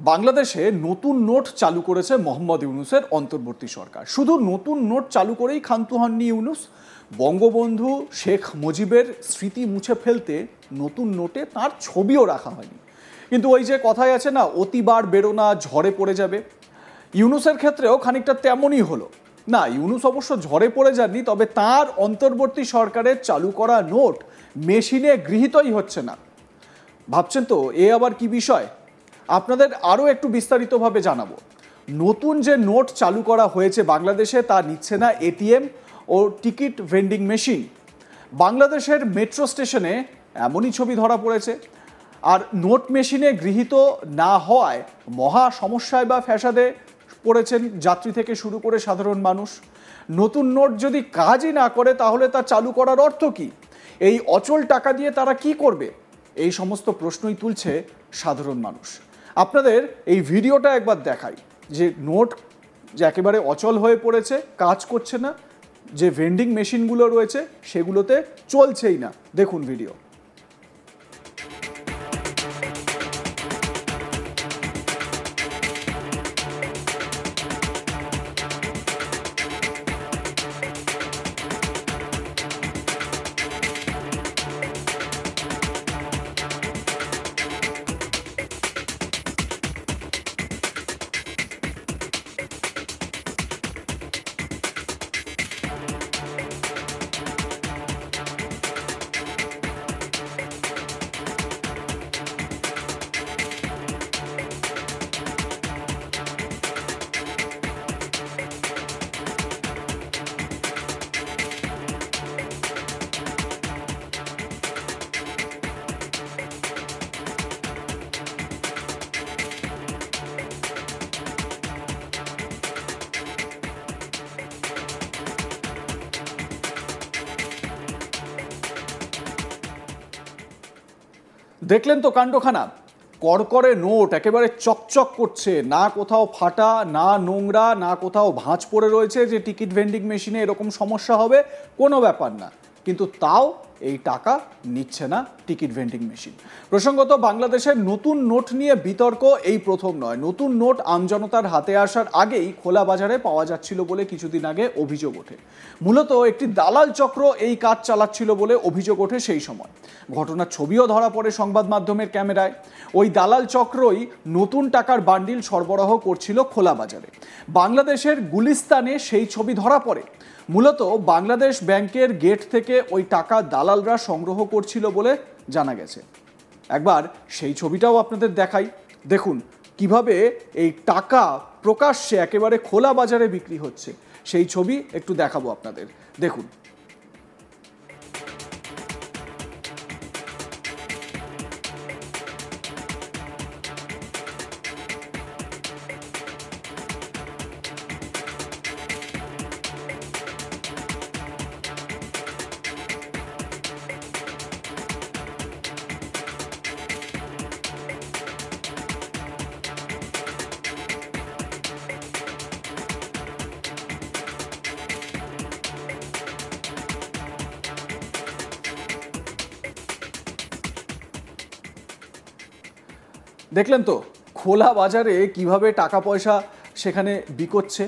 বাংলাদেশে নতুন নোট চালু করেছে মোহাম্মদ ইউনূসের অন্তর্বর্তী সরকার। শুধু নতুন নোট চালু করেই ক্ষান্ত হননি ইউনূস, বঙ্গবন্ধু শেখ মুজিবের স্মৃতি মুছে ফেলতে নতুন নোটে তার ছবিও রাখা হয়নি। কিন্তু ওই যে কথাই আছে না, অতিবার বেরোনা ঝড়ে পড়ে যাবে, ইউনূসের ক্ষেত্রেও খানিকটা তেমনই হলো। না, ইউনূস অবশ্য ঝড়ে পড়ে যাননি, তবে তার অন্তর্বর্তী সরকারের চালু করা নোট মেশিনে গৃহীতই হচ্ছে না। ভাবছেন তো এ আবার কি বিষয়? আপনাদের আরও একটু বিস্তারিতভাবে জানাবো। নতুন যে নোট চালু করা হয়েছে বাংলাদেশে, তা নিচ্ছে না এটিএম ও টিকিট ভেন্ডিং মেশিন। বাংলাদেশের মেট্রো স্টেশনে এমনই ছবি ধরা পড়েছে। আর নোট মেশিনে গৃহীত না হওয়ায় মহা সমস্যায় বা ফ্যাসাদে পড়েছেন যাত্রী থেকে শুরু করে সাধারণ মানুষ। নতুন নোট যদি কাজই না করে তাহলে তা চালু করার অর্থ কি? এই অচল টাকা দিয়ে তারা কি করবে? এই সমস্ত প্রশ্নই তুলছে সাধারণ মানুষ। আপনাদের এই ভিডিওটা একবার দেখাই, যে নোট যে একেবারে অচল হয়ে পড়েছে, কাজ করছে না, যে ভেন্ডিং মেশিনগুলো রয়েছে সেগুলোতে চলছেই না। দেখুন ভিডিও। দেখলেন তো কাণ্ডখানা, করকরে নোট একেবারে চকচক করছে, না কোথাও ফাটা, না নোংরা, না কোথাও ভাঁজ পড়ে রয়েছে যে টিকিট ভেন্ডিং মেশিনে এরকম সমস্যা হবে, কোনো ব্যাপার না। কিন্তু তাও এই টাকা নিচ্ছে না টিকিট ভেন্ডিং মেশিন। প্রসঙ্গত, বাংলাদেশের নতুন নোট নিয়ে বিতর্ক এই প্রথম নয়। নতুন নোট আমজনতার হাতে আসার আগেই খোলা বাজারে পাওয়া যাচ্ছিল বলে কিছুদিন আগে অভিযোগ ওঠে। মূলত একটি দালাল চক্র এই কাজ চালাচ্ছিল বলে অভিযোগ ওঠে সেই সময়। ঘটনার ছবিও ধরা পড়ে সংবাদ মাধ্যমের ক্যামেরায়। ওই দালাল চক্রই নতুন টাকার বান্ডিল সরবরাহ করছিল খোলা বাজারে। বাংলাদেশের গুলিস্তানে সেই ছবি ধরা পড়ে। মূলত বাংলাদেশ ব্যাংকের গেট থেকে ওই টাকা দালালরা সংগ্রহ করছিল বলে জানা গেছে। একবার সেই ছবিটাও আপনাদের দেখাই। দেখুন কিভাবে এই টাকা প্রকাশ্যে একেবারে খোলা বাজারে বিক্রি হচ্ছে, সেই ছবি একটু দেখাবো আপনাদের। দেখুন। দেখলেন তো খোলা বাজারে কিভাবে টাকা পয়সা সেখানে বিকোচ্ছে,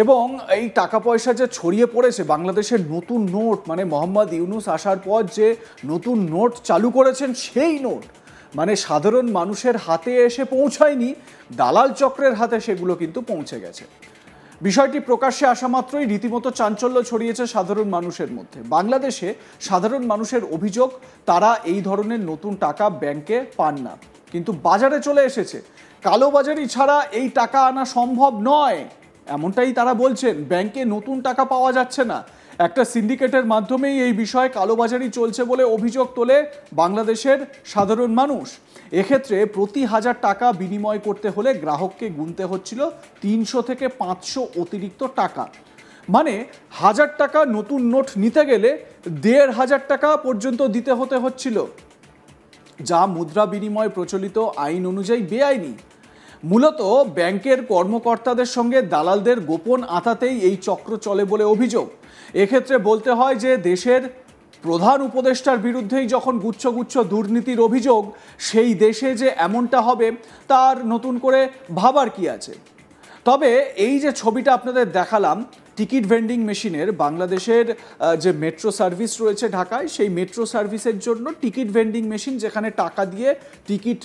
এবং এই টাকা পয়সা যে ছড়িয়ে পড়েছে। বাংলাদেশের নতুন নোট মানে মোহাম্মদ ইউনূস আসার পর যে নতুন নোট চালু করেছেন, সেই নোট মানে সাধারণ মানুষের হাতে এসে পৌঁছায়নি, দালাল চক্রের হাতে সেগুলো কিন্তু পৌঁছে গেছে। বিষয়টি প্রকাশ্যে আসা মাত্রই রীতিমতো চাঞ্চল্য ছড়িয়েছে সাধারণ মানুষের মধ্যে। বাংলাদেশে সাধারণ মানুষের অভিযোগ, তারা এই ধরনের নতুন টাকা ব্যাংকে পান না, কিন্তু বাজারে চলে এসেছে। কালোবাজারি ছাড়া এই টাকা আনা সম্ভব নয়, এমনটাই তারা বলছেন। ব্যাংকে নতুন টাকা পাওয়া যাচ্ছে না। একটা সিন্ডিকেটের মাধ্যমেই এই বিষয়ে কালোবাজারি চলছে বলে অভিযোগ তোলে বাংলাদেশের সাধারণ মানুষ। এক্ষেত্রে প্রতি 1000 টাকা বিনিময় করতে হলে গ্রাহককে গুনতে হচ্ছিল 300 থেকে 500 অতিরিক্ত টাকা। মানে 1000 টাকা নতুন নোট নিতে গেলে 1500 টাকা পর্যন্ত দিতে হচ্ছিল, যা মুদ্রা বিনিময় প্রচলিত আইন অনুযায়ী বেআইনি। মূলত ব্যাংকের কর্মকর্তাদের সঙ্গে দালালদের গোপন আঁতাতেই এই চক্র চলে বলে অভিযোগ। এক্ষেত্রে বলতে হয় যে দেশের প্রধান উপদেষ্টার বিরুদ্ধেই যখন গুচ্ছ গুচ্ছ দুর্নীতির অভিযোগ, সেই দেশে যে এমনটা হবে তার নতুন করে ভাবার কি আছে। তবে এই যে ছবিটা আপনাদের দেখালাম টিকিট ভেন্ডিং মেশিনের, বাংলাদেশের যে মেট্রো সার্ভিস রয়েছে ঢাকায়, সেই মেট্রো সার্ভিসের জন্য টিকিট ভেন্ডিং মেশিন যেখানে টাকা দিয়ে টিকিট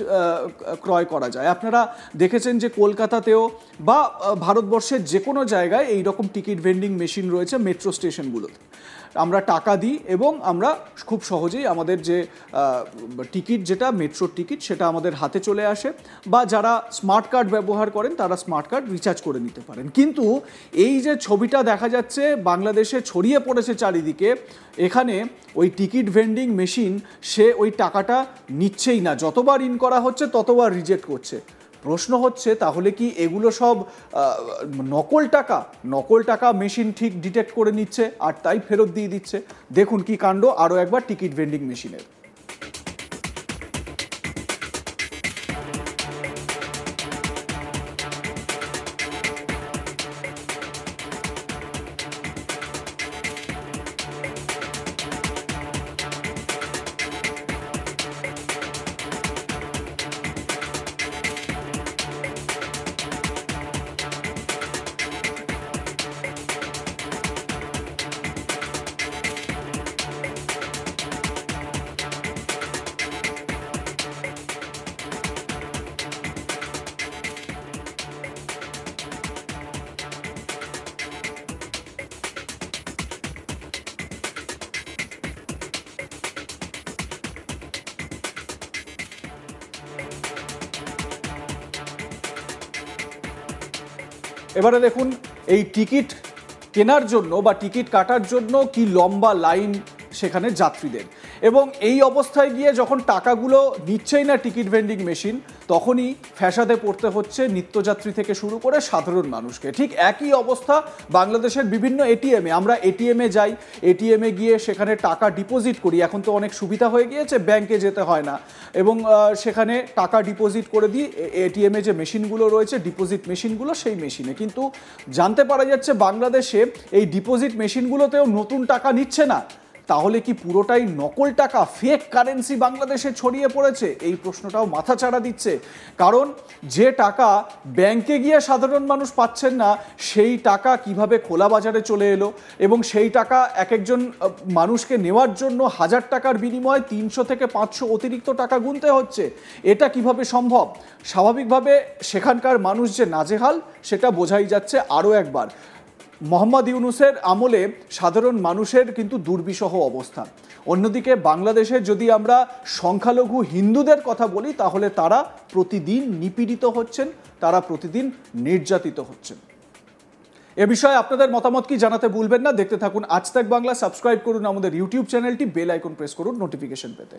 ক্রয় করা যায়। আপনারা দেখেছেন যে কলকাতাতেও বা ভারতবর্ষের যে কোনো জায়গায় এই রকম টিকিট ভেন্ডিং মেশিন রয়েছে মেট্রো স্টেশনগুলোতে। আমরা টাকা দিই এবং আমরা খুব সহজেই আমাদের যে টিকিট, যেটা মেট্রোর টিকিট, সেটা আমাদের হাতে চলে আসে, বা যারা স্মার্ট কার্ড ব্যবহার করেন তারা স্মার্ট কার্ড রিচার্জ করে নিতে পারেন। কিন্তু এই যে ছবিটা দেখা যাচ্ছে বাংলাদেশে ছড়িয়ে পড়েছে চারিদিকে, এখানে ওই টিকিট ভেন্ডিং মেশিন সে ওই টাকাটা নিচ্ছেই না, যতবার ইন করা হচ্ছে ততবার রিজেক্ট করছে। প্রশ্ন হচ্ছে তাহলে কি এগুলো সব নকল টাকা মেশিন ঠিক ডিটেক্ট করে নিচ্ছে আর তাই ফেরত দিয়ে দিচ্ছে? দেখুন কি কাণ্ড আরও একবার টিকিট ভেন্ডিং মেশিনের। এবারে দেখুন এই টিকিট কেনার জন্য বা টিকিট কাটার জন্য কি লম্বা লাইন সেখানে যাত্রীদের, এবং এই অবস্থায় গিয়ে যখন টাকাগুলো নিচ্ছেই না টিকিট ভেন্ডিং মেশিন, তখনই ফ্যাসাদে পড়তে হচ্ছে নিত্যযাত্রী থেকে শুরু করে সাধারণ মানুষকে। ঠিক একই অবস্থা বাংলাদেশের বিভিন্ন এটিএমে। আমরা এটিএমে যাই, এটিএমে গিয়ে সেখানে টাকা ডিপোজিট করি। এখন তো অনেক সুবিধা হয়ে গিয়েছে, ব্যাংকে যেতে হয় না, এবং সেখানে টাকা ডিপোজিট করে দিই এটিএমে যে মেশিনগুলো রয়েছে, ডিপোজিট মেশিনগুলো, সেই মেশিনে। কিন্তু জানতে পারা যাচ্ছে বাংলাদেশে এই ডিপোজিট মেশিনগুলোতেও নতুন টাকা নিচ্ছে না। তাহলে কি পুরোটাই নকল টাকা, ফেক কারেন্সি বাংলাদেশে ছড়িয়ে পড়েছে? এই প্রশ্নটাও মাথাচাড়া দিচ্ছে। কারণ যে টাকা ব্যাংকে গিয়ে সাধারণ মানুষ পাচ্ছেন না, সেই টাকা কিভাবে খোলা বাজারে চলে এলো, এবং সেই টাকা এক একজন মানুষকে নেওয়ার জন্য 1000 টাকার বিনিময়ে 300 থেকে 500 অতিরিক্ত টাকা গুনতে হচ্ছে। এটা কিভাবে সম্ভব? স্বাভাবিকভাবে সেখানকার মানুষ যে নাজেহাল, সেটা বোঝাই যাচ্ছে আরও একবার। মোহাম্মদ ইউনূসের আমলে সাধারণ মানুষের কিন্তু দুর্বিষহ অবস্থা। অন্যদিকে বাংলাদেশে যদি আমরা সংখ্যালঘু হিন্দুদের কথা বলি, তাহলে তারা প্রতিদিন নিপীড়িত হচ্ছেন, তারা প্রতিদিন নির্যাতিত হচ্ছেন। এ বিষয়ে আপনাদের মতামত কি জানাতে ভুলবেন না। দেখতে থাকুন আজ তাক বাংলা, সাবস্ক্রাইব করুন আমাদের ইউটিউব চ্যানেলটি, বেল আইকন প্রেস করুন নোটিফিকেশন পেতে।